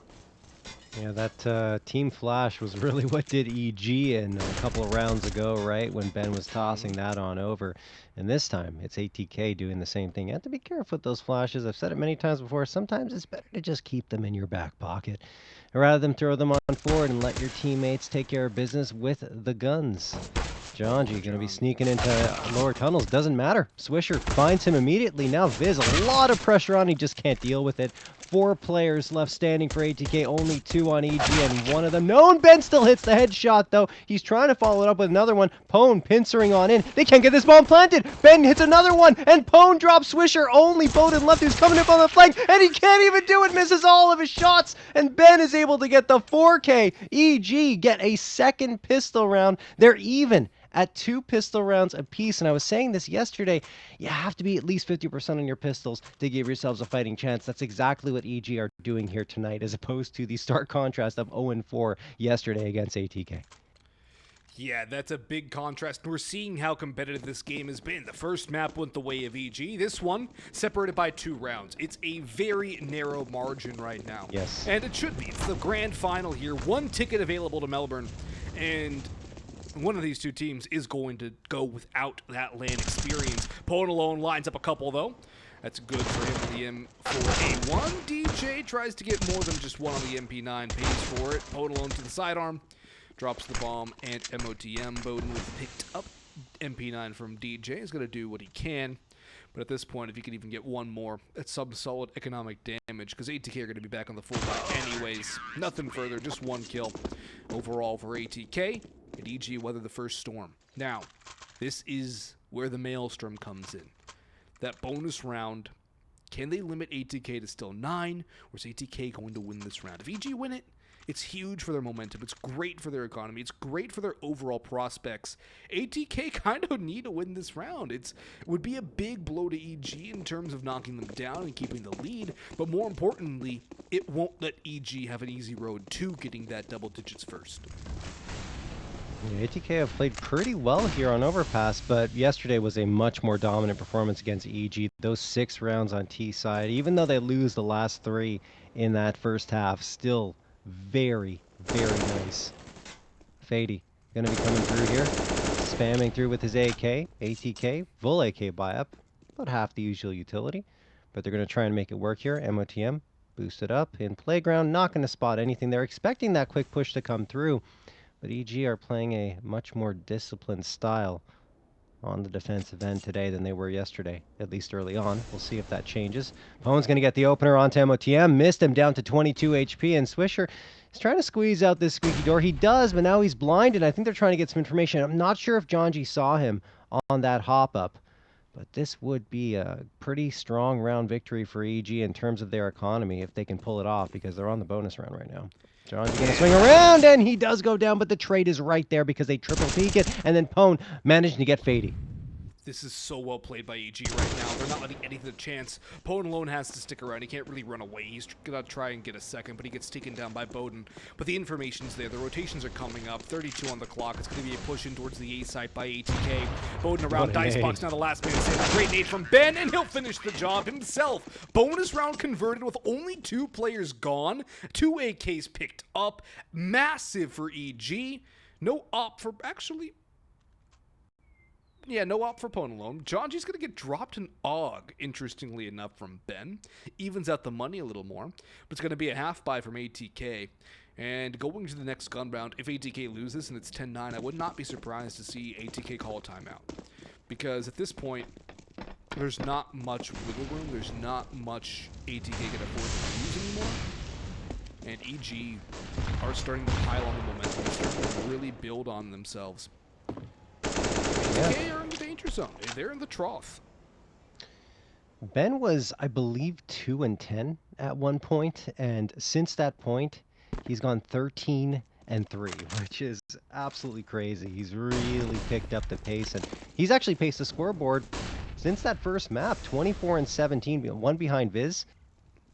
Yeah, that team flash was really what did EG in a couple of rounds ago, right? When Ben was tossing that on over. And this time, it's ATK doing the same thing. You have to be careful with those flashes. I've said it many times before. Sometimes it's better to just keep them in your back pocket rather than throw them on forward and let your teammates take care of business with the guns. Jonji going to be sneaking into lower tunnels. Doesn't matter. Swisher finds him immediately. Now Viz, a lot of pressure on. He just can't deal with it. 4 players left standing for ATK. Only 2 on EG, and one of them known. Ben still hits the headshot, though. He's trying to follow it up with another one. Pone pincering on in. They can't get this bomb planted. Ben hits another one, and Pone drops Swisher. Only Bowden left, who's coming up on the flank, and he can't even do it. Misses all of his shots, and Ben is able to get the 4K. EG get a second pistol round. They're even at 2 pistol rounds apiece. And I was saying this yesterday, you have to be at least 50% on your pistols to give yourselves a fighting chance. That's exactly what EG are doing here tonight, as opposed to the stark contrast of 0-4 yesterday against ATK. Yeah, that's a big contrast. We're seeing how competitive this game has been. The first map went the way of EG. This one, separated by 2 rounds. It's a very narrow margin right now. Yes. And it should be. It's the grand final here. 1 ticket available to Melbourne. And one of these 2 teams is going to go without that LAN experience. Pone alone lines up a couple, though. That's good for him for the M4A1. DJ tries to get more than just one on the MP9. Pays for it. Pone alone to the sidearm. Drops the bomb and MOTM. Bowden with picked up MP9 from DJ is going to do what he can. But at this point, if he can even get one more, that's some solid economic damage, because ATK are going to be back on the full line anyways. Nothing further, just 1 kill overall for ATK, and EG weather the first storm. Now, this is where the maelstrom comes in. That bonus round, can they limit ATK to still 9, or is ATK going to win this round? If EG win it, it's huge for their momentum. It's great for their economy. It's great for their overall prospects. ATK kind of need to win this round. It would be a big blow to EG in terms of knocking them down and keeping the lead. But more importantly, it won't let EG have an easy road to getting that double digits first. Yeah, ATK have played pretty well here on Overpass, but yesterday was a much more dominant performance against EG. Those 6 rounds on T side, even though they lose the last 3 in that first half, still very, very nice. Fady going to be coming through here, spamming through with his AK, ATK, full AK buy-up, about half the usual utility, but they're going to try and make it work here. MOTM, boosted up in playground, not going to spot anything. They're expecting that quick push to come through, but EG are playing a much more disciplined style on the defensive end today than they were yesterday, at least early on. We'll see if that changes. Pone's going to get the opener onto MOTM, missed him down to 22 HP, and Swisher is trying to squeeze out this squeaky door. He does, but now he's blinded. I think they're trying to get some information. I'm not sure if Jonji saw him on that hop-up, but this would be a pretty strong round victory for EG in terms of their economy if they can pull it off, because they're on the bonus round right now. John's going to swing around, and he does go down, but the trade is right there because they triple peek it, and then Pone managed to get Fady. This is so well played by EG right now. They're not letting anything a chance. Pone alone has to stick around. He can't really run away. He's going to try and get a second, but he gets taken down by Bowden. But the information's there. The rotations are coming up. 32 on the clock. It's going to be a push in towards the A site by ATK. Bowden around Dicebox. Now the last man standing. Great nade from Ben, and he'll finish the job himself. Bonus round converted with only 2 players gone. 2 AKs picked up. Massive for EG. No op for... Actually... yeah, no op for Ponalone. Jonji's going to get dropped an AUG, interestingly enough, from Ben. Evens out the money a little more. But it's going to be a half buy from ATK. And going to the next gun round, if ATK loses and it's 10-9, I would not be surprised to see ATK call a timeout. Because at this point, there's not much wiggle room. There's not much ATK can afford to lose anymore. And EG are starting to pile on the momentum. They're starting to really build on themselves. ATK are in the danger zone. They're in the trough. Ben was, I believe, 2-10 at one point, and since that point, he's gone 13-3, which is absolutely crazy. He's really picked up the pace, and he's actually paced the scoreboard since that first map, 24-17, one behind Viz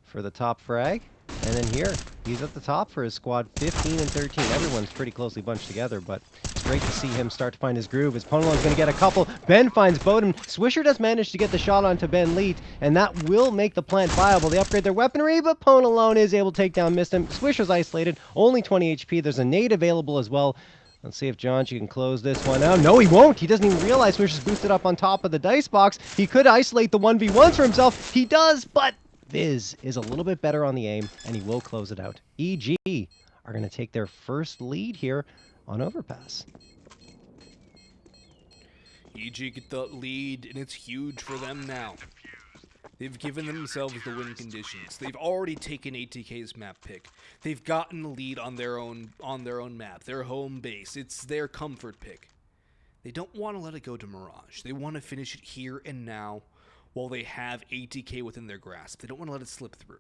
for the top frag. And then here, he's at the top for his squad, 15-13. Everyone's pretty closely bunched together, but it's great to see him start to find his groove. His Ponalon's going to get a couple. Ben finds Bowden. Swisher does manage to get the shot onto Ben Leet, and that will make the plant viable. They upgrade their weaponry, but Ponalone is able to take down Mistim. Swisher's isolated, only 20 HP. There's a nade available as well. Let's see if Jonji can close this one out. No, he won't. He doesn't even realize Swisher's boosted up on top of the dice box. He could isolate the 1v1s for himself. He does, but Viz is a little bit better on the aim, and he will close it out. EG are going to take their first lead here on Overpass. EG get the lead, and it's huge for them now. They've given themselves the win conditions. They've already taken ATK's map pick. They've gotten the lead on their own map, their home base. It's their comfort pick. They don't want to let it go to Mirage. They want to finish it here and now, while they have ATK within their grasp. They don't want to let it slip through.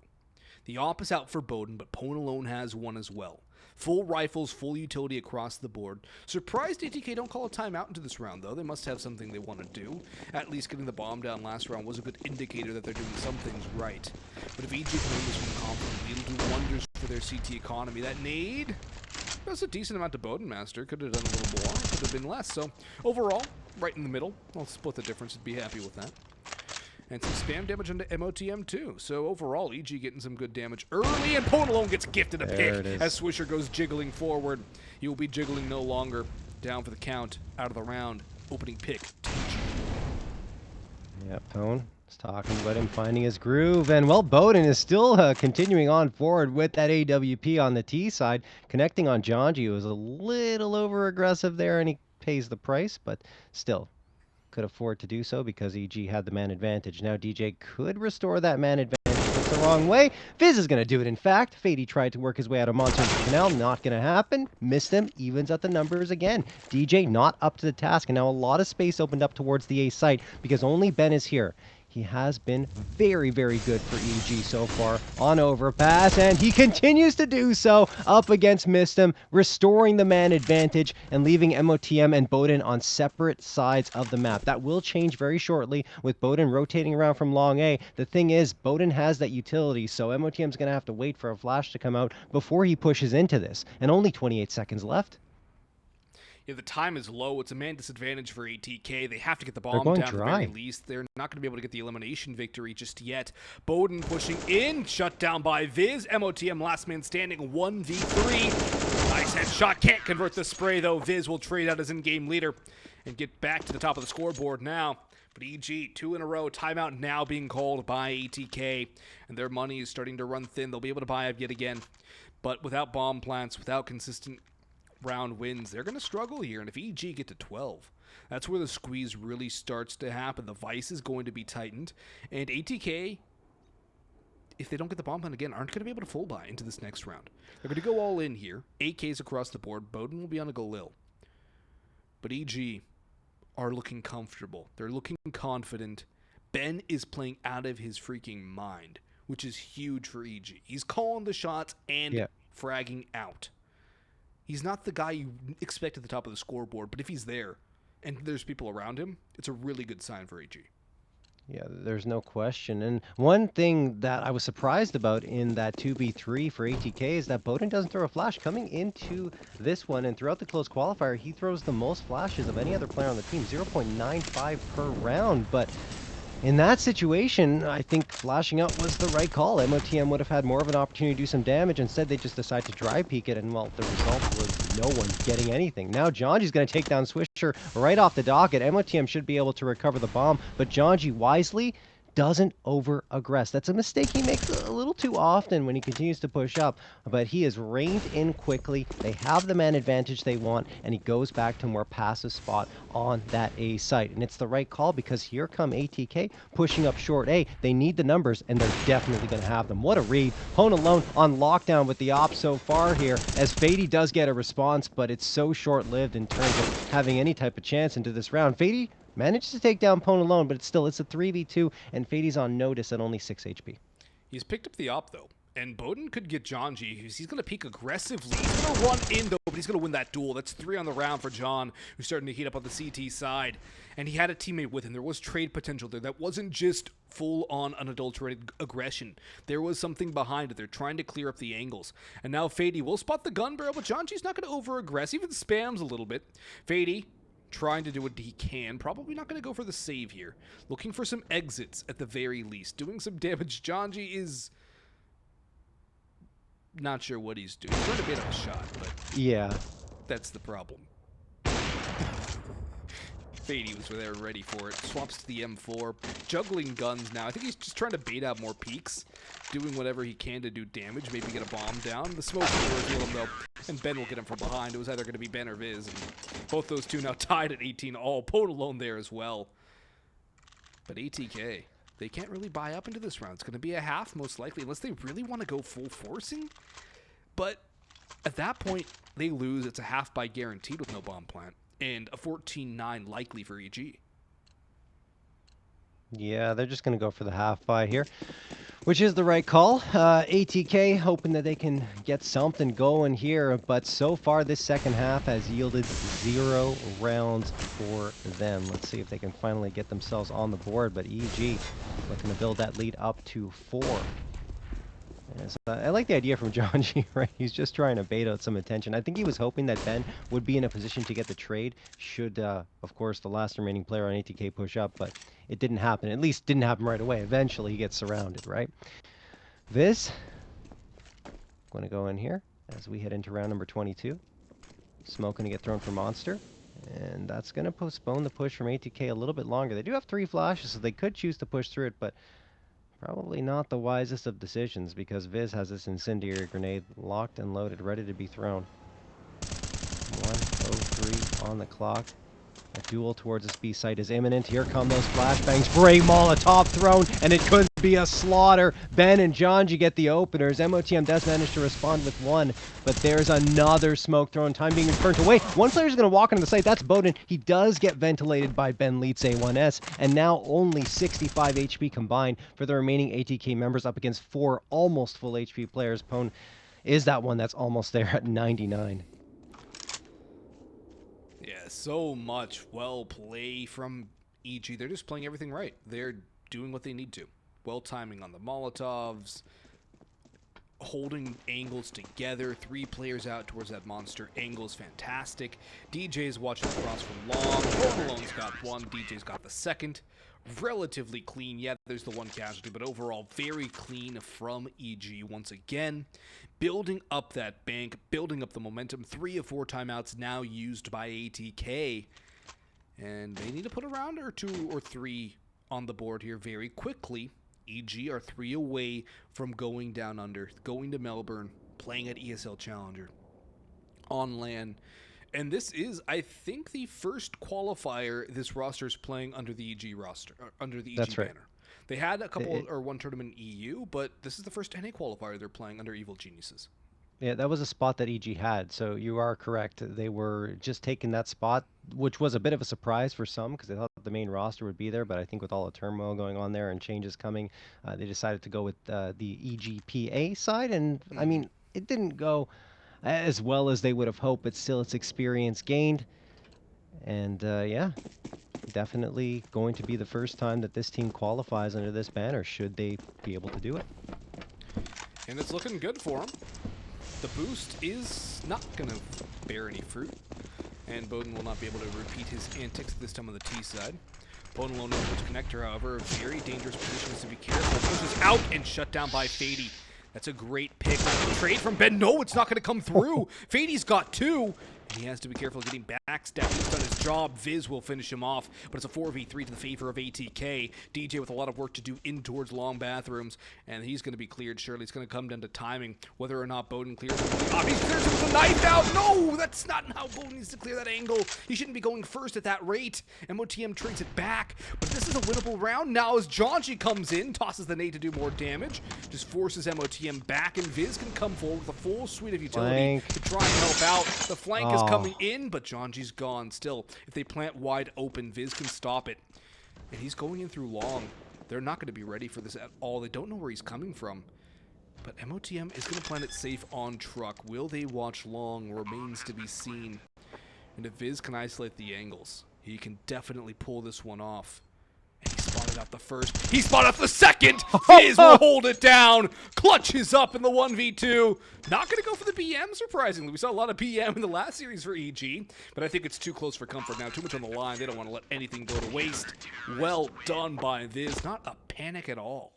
The op is out for Bowden, but Ponalone has one as well. Full rifles, full utility across the board. Surprised ATK don't call a timeout into this round, though. They must have something they want to do. At least getting the bomb down last round was a good indicator that they're doing some things right. But if EG can win this one confidently, it'll do wonders for their CT economy. That nade, that's a decent amount to Bowden Master. Could have done a little more, could have been less. So overall, right in the middle. I'll split the difference and be happy with that. And some spam damage into MOTM too. So overall, EG getting some good damage early, and Ponalone gets gifted a pick as Swisher goes jiggling forward. He will be jiggling no longer. Down for the count, out of the round. Opening pick to EG. Yeah, Pone is talking about him finding his groove. And, well, Bowden is still continuing on forward with that AWP on the T side. Connecting on Jonji, who was a little over-aggressive there, and he pays the price, but still could afford to do so because EG had the man advantage. Now DJ could restore that man advantage, but it's the wrong way. Viz is going to do it, in fact. Fady tried to work his way out of Monster Canal. Not going to happen. Missed him. Evens at the numbers again. DJ not up to the task, and now a lot of space opened up towards the A site because only Ben is here. He has been very, very good for EG so far on Overpass, and he continues to do so up against Mistim, restoring the man advantage and leaving MOTM and Bowden on separate sides of the map. That will change very shortly with Bowden rotating around from long A. The thing is, Bowden has that utility, so MOTM's going to have to wait for a flash to come out before he pushes into this, and only 28 seconds left. Yeah, the time is low. It's a man disadvantage for ATK. They have to get the bomb down at the very least. They're not going to be able to get the elimination victory just yet. Bowden pushing in, shut down by Viz. MOTM last man standing, 1v3. Nice headshot. Can't convert the spray, though. Viz will trade out as in-game leader and get back to the top of the scoreboard now. But EG, 2 in a row. Timeout now being called by ATK. And their money is starting to run thin. They'll be able to buy up yet again. But without bomb plants, without consistent round wins, they're going to struggle here. And if EG get to 12, that's where the squeeze really starts to happen. The vice is going to be tightened, and ATK, if they don't get the bomb plant again, aren't going to be able to full buy into this next round. They're going to go all in here. AKs across the board. Bowden will be on a Galil, but EG are looking comfortable. They're looking confident. Ben is playing out of his freaking mind, which is huge for EG. He's calling the shots and fragging out. He's not the guy you expect at the top of the scoreboard, but if he's there and there's people around him, it's a really good sign for EG. Yeah, there's no question. And one thing that I was surprised about in that 2v3 for ATK is that Bowden doesn't throw a flash. Coming into this one and throughout the close qualifier, he throws the most flashes of any other player on the team, 0.95 per round. But in that situation, I think flashing out was the right call. MOTM would have had more of an opportunity to do some damage. Instead, they just decided to dry peek it, and, well, the result was no one getting anything. Now Jonji's going to take down Swisher right off the docket. MOTM should be able to recover the bomb, but Jonji wisely doesn't over-aggress. That's a mistake he makes a little too often when he continues to push up, but he is reined in quickly. They have the man advantage they want, and he goes back to a more passive spot on that A site. And it's the right call because here come ATK pushing up short A. They need the numbers, and they're definitely going to have them. What a read. Hone alone on lockdown with the op so far here, as Fady does get a response, but it's so short-lived in terms of having any type of chance into this round. Fady manages to take down Pwn alone, but it's a 3v2, and Fady's on notice at only 6 HP. He's picked up the op, though, and Bowden could get Jonji. He's going to peek aggressively. He's going to run in, though, but he's going to win that duel. That's 3 on the round for John, who's starting to heat up on the CT side. And he had a teammate with him. There was trade potential there. That wasn't just full-on unadulterated aggression. There was something behind it. They're trying to clear up the angles. And now Fady will spot the gun barrel, but Jonji's not going to over-aggress. Even spams a little bit. Fady trying to do what he can. Probably not going to go for the save here. Looking for some exits at the very least. Doing some damage. Jonji is not sure what he's doing. He's trying to bait up a shot, but yeah, that's the problem. Fady was there ready for it. Swaps to the M4. Juggling guns now. I think he's just trying to bait out more peaks. Doing whatever he can to do damage. Maybe get a bomb down. The smoke will reveal him, though. And Ben will get him from behind. It was either going to be Ben or Viz. And both those two now tied at 18 all. Pwn alone there as well. But ATK, they can't really buy up into this round. It's going to be a half, most likely, unless they really want to go full forcing. But at that point, they lose. It's a half by guaranteed with no bomb plant. And a 14-9 likely for EG. Yeah, they're just going to go for the half buy here, which is the right call. ATK hoping that they can get something going here, but so far this second half has yielded 0 rounds for them. Let's see if they can finally get themselves on the board, but EG looking to build that lead up to 4. Yes, I like the idea from Jonji, right? He's just trying to bait out some attention. I think he was hoping that Ben would be in a position to get the trade should, of course, the last remaining player on ATK push up, but it didn't happen. At least didn't happen right away. Eventually, he gets surrounded, right? Viz, going to go in here as we head into round number 22. Smoke going to get thrown for Monster, and that's going to postpone the push from ATK a little bit longer. They do have 3 flashes, so they could choose to push through it, but probably not the wisest of decisions because Viz has this incendiary grenade locked and loaded, ready to be thrown. 1:03 on the clock. A duel towards this B site is imminent. Here come those flashbangs. Great Molotov thrown, and it could be a slaughter. Ben and Jonji get the openers. MOTM does manage to respond with 1, but there's another smoke thrown. Time being turned away. One player's going to walk into the site. That's Bowden. He does get ventilated by Ben Leeds A1S, and now only 65 HP combined for the remaining ATK members up against 4 almost full HP players. Pwn is that one that's almost there at 99. Yeah, so much well play from EG. They're just playing everything right. They're doing what they need to. Well timing on the Molotovs, holding angles together. 3 players out towards that monster. Angle's fantastic. DJ's watching across from long. Alone's got 1. DJ's got the second. Relatively clean. Yeah, there's the 1 casualty, but overall very clean from EG once again. Building up that bank, building up the momentum. 3 of 4 timeouts now used by ATK. And they need to put a round or 2 or 3 on the board here very quickly. EG are 3 away from going down under, going to Melbourne, playing at ESL Challenger on LAN. And this is, I think, the first qualifier this roster is playing under the EG roster, under the EG That's banner. right. They had a couple or 1 tournament in EU, but this is the first NA qualifier they're playing under Evil Geniuses. Yeah, that was a spot that EG had, so you are correct. They were just taking that spot, which was a bit of a surprise for some because they thought the main roster would be there, but I think with all the turmoil going on there and changes coming, they decided to go with the EG.PA side, and I mean, it didn't go as well as they would have hoped, but still it's experience gained, and yeah, definitely going to be the first time that this team qualifies under this banner, should they be able to do it. And it's looking good for them. The boost is not going to bear any fruit, and Bowden will not be able to repeat his antics this time on the T side. Bowden alone able to connect her, however, a very dangerous position is to be careful. Pushes out and shut down by Fady. That's a great pick. Trade from Ben. No, it's not going to come through. Fady's got 2. And he has to be careful getting backstabbed. He's done his job. Viz will finish him off, but it's a 4v3 to the favor of ATK. DJ with a lot of work to do in towards long bathrooms, and he's going to be cleared. Surely it's going to come down to timing, whether or not Bowden clears him. He clears him with a knife out. No, that's not how Bowden needs to clear that angle. He shouldn't be going first at that rate. MOTM trades it back, but this is a winnable round. Now as Jonji comes in, tosses the nade to do more damage, just forces MOTM back, and Viz can come forward with a full suite of utility to try and help out. The flank is coming in, but Jonji's gone still. If they plant wide open, Viz can stop it. And he's going in through long. They're not going to be ready for this at all. They don't know where he's coming from. But MOTM is going to plant it safe on truck. Will they watch long? Remains to be seen. And if Viz can isolate the angles, he can definitely pull this one off. And he spotted out the first. He spotted out the second. Viz will hold it down. Clutches up in the 1v2. Not going to go for the BM, surprisingly. We saw a lot of BM in the last series for EG, but I think it's too close for comfort now. Too much on the line. They don't want to let anything go to waste. Well done by Viz. Not a panic at all.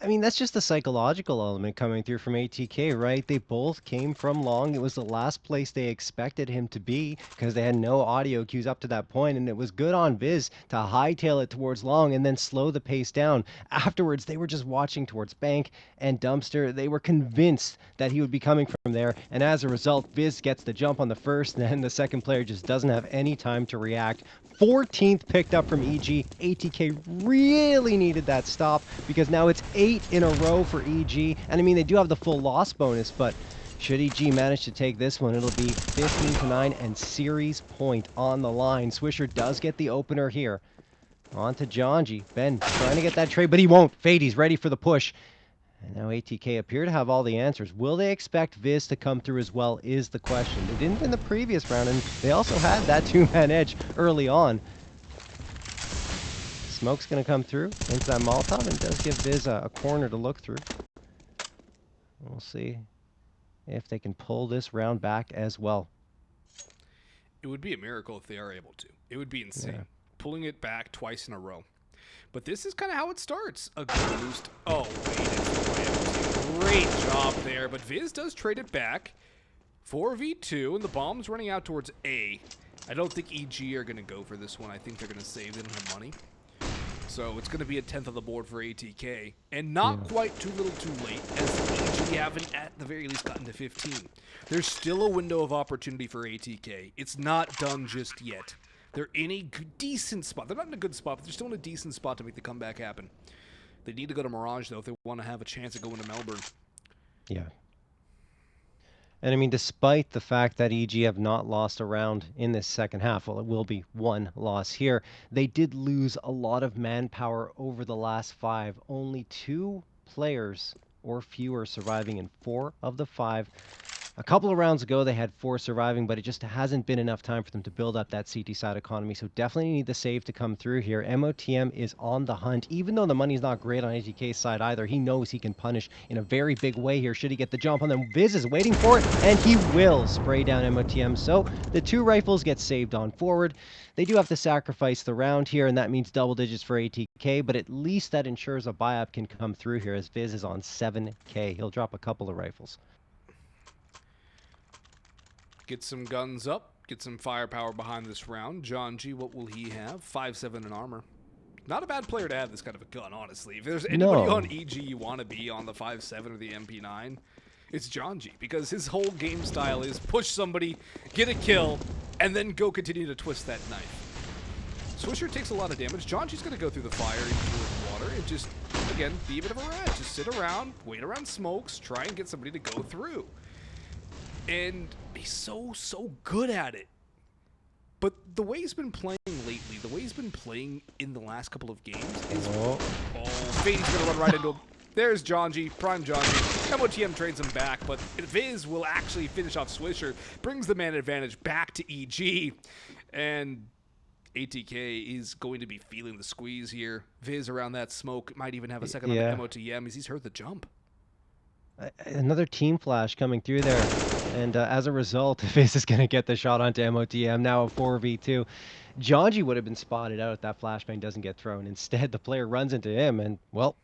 I mean, that's just the psychological element coming through from ATK, right? They both came from long. It was the last place they expected him to be because they had no audio cues up to that point, and it was good on Viz to hightail it towards long and then slow the pace down. Afterwards, they were just watching towards Bank and Dumpster. They were convinced that he would be coming from there, and as a result, Viz gets the jump on the first, and then the second player just doesn't have any time to react. 14th picked up from EG. ATK really needed that stop because now it's 8 in a row for EG. And I mean, they do have the full loss bonus, but should EG manage to take this one, it'll be 15-9 and series point on the line. Swisher does get the opener here. On to Jonji. Ben trying to get that trade, but he won't. Fady's ready for the push. And now ATK appear to have all the answers. Will they expect Viz to come through as well is the question. They didn't in the previous round, and they also had that two-man edge early on. Smoke's going to come through into that Molotov and does give Viz a corner to look through. We'll see if they can pull this round back as well. It would be a miracle if they are able to. It would be insane. Yeah. Pulling it back twice in a row. But this is kind of how it starts. A good boost. Oh, wait. Great job there. But Viz does trade it back. 4v2, and the bomb's running out towards A. I don't think EG are going to go for this one. I think they're going to save. They don't have money. So it's going to be a 10th on the board for ATK. And not quite too little too late, as EG haven't at the very least gotten to 15. There's still a window of opportunity for ATK. It's not done just yet. They're in a decent spot. They're not in a good spot, but they're still in a decent spot to make the comeback happen. They need to go to Mirage, though, if they want to have a chance at going to Melbourne. Yeah. And I mean, despite the fact that EG have not lost a round in this second half, well, it will be one loss here, they did lose a lot of manpower over the last 5. Only 2 players or fewer surviving in 4 of the 5. A couple of rounds ago, they had 4 surviving, but it just hasn't been enough time for them to build up that CT side economy. So definitely need the save to come through here. MOTM is on the hunt. Even though the money's not great on ATK's side either, he knows he can punish in a very big way here. Should he get the jump on them? Viz is waiting for it, and he will spray down MOTM. So the 2 rifles get saved on forward. They do have to sacrifice the round here, and that means double digits for ATK, but at least that ensures a buy-up can come through here as Viz is on 7K. He'll drop a couple of rifles. Get some guns up, get some firepower behind this round. Jonji, what will he have? 5.7 in armor. Not a bad player to have this kind of a gun, honestly. If there's anybody on EG you want to be on the 5.7 or the MP9, it's Jonji, because his whole game style is push somebody, get a kill, and then go continue to twist that knife. Swisher takes a lot of damage. Jonji's going to go through the fire into the water and just, again, be a bit of a rat. Just sit around, wait around smokes, try and get somebody to go through. And he's so good at it. But the way he's been playing lately, the way he's been playing in the last couple of games is... Oh, Fady's going to run right into him. There's Jonji, prime Jonji. MOTM trades him back, but Viz will actually finish off Swisher, brings the man advantage back to EG, and ATK is going to be feeling the squeeze here. Viz around that smoke, might even have a second on the MOTM as he's heard the jump. Another team flash coming through there, and as a result, Viz is going to get the shot onto MOTM, now a 4v2. Jonji would have been spotted out if that flashbang doesn't get thrown. Instead, the player runs into him, and, well,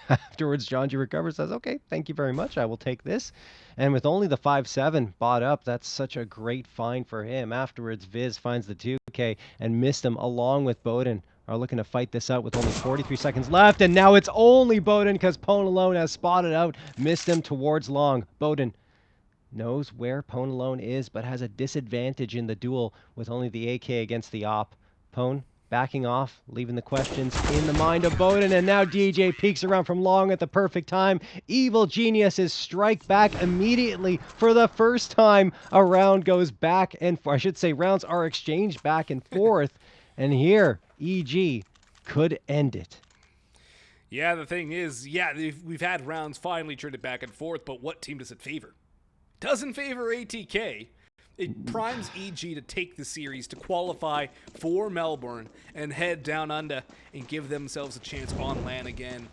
Afterwards, John G recovers, says, okay, thank you very much. I will take this. And with only the 5-7 bought up, that's such a great find for him. Afterwards, Viz finds the 2K and missed him along with Bowden. Are looking to fight this out with only 43 seconds left. And now it's only Bowden because Pone alone has spotted out, missed him towards long. Bowden knows where Pone alone is, but has a disadvantage in the duel with only the AK against the op. Pone backing off, leaving the questions in the mind of Bowden, and now DJ peeks around from long at the perfect time. Evil Geniuses strike back immediately for the first time. A round goes back and forth. I should say rounds are exchanged back and forth, and here EG could end it. Yeah, the thing is, yeah, we've had rounds finally traded back and forth, but what team does it favor? Doesn't favor ATK. It primes EG to take the series, to qualify for Melbourne, and head down under and give themselves a chance on LAN again.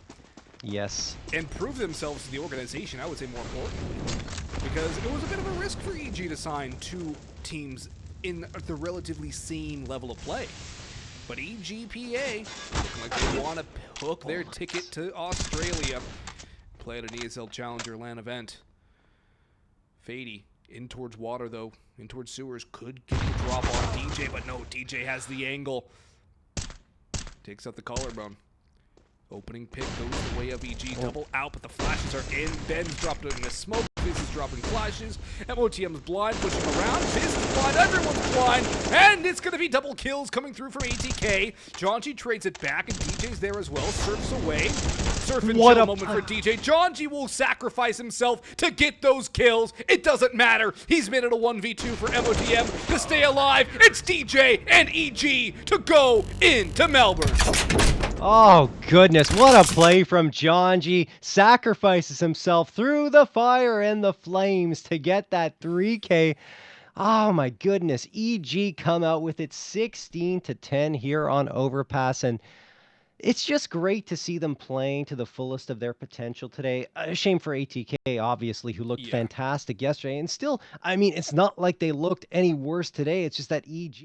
Yes. And prove themselves to the organization, I would say more importantly. Because it was a bit of a risk for EG to sign two teams in the relatively same level of play. But EG.PA, looking like they want to hook their ticket to Australia. Play at an ESL Challenger LAN event. Fady in towards water, though. In towards sewers. Could get the drop on DJ, but no, DJ has the angle. Takes out the collarbone. Opening pick goes the way of EG. Double out, but the flashes are in. Ben's dropped it in the smoke. Fizz is dropping flashes. MOTM's blind, pushing around. Fizz is blind. Everyone's blind. And it's going to be double kills coming through from ATK. Jonji trades it back, and DJ's there as well. Surfs away. Surf and chill moment for DJ. Jonji will sacrifice himself to get those kills. It doesn't matter. He's made it a 1v2 for MOTM to stay alive. It's DJ and EG to go into Melbourne. Oh, goodness. What a play from Jonji. Sacrifices himself through the fire and the flames to get that 3K. Oh, my goodness. EG come out with it 16-10 here on Overpass. And it's just great to see them playing to the fullest of their potential today. A shame for ATK, obviously, who looked fantastic yesterday. And still, I mean, it's not like they looked any worse today. It's just that EG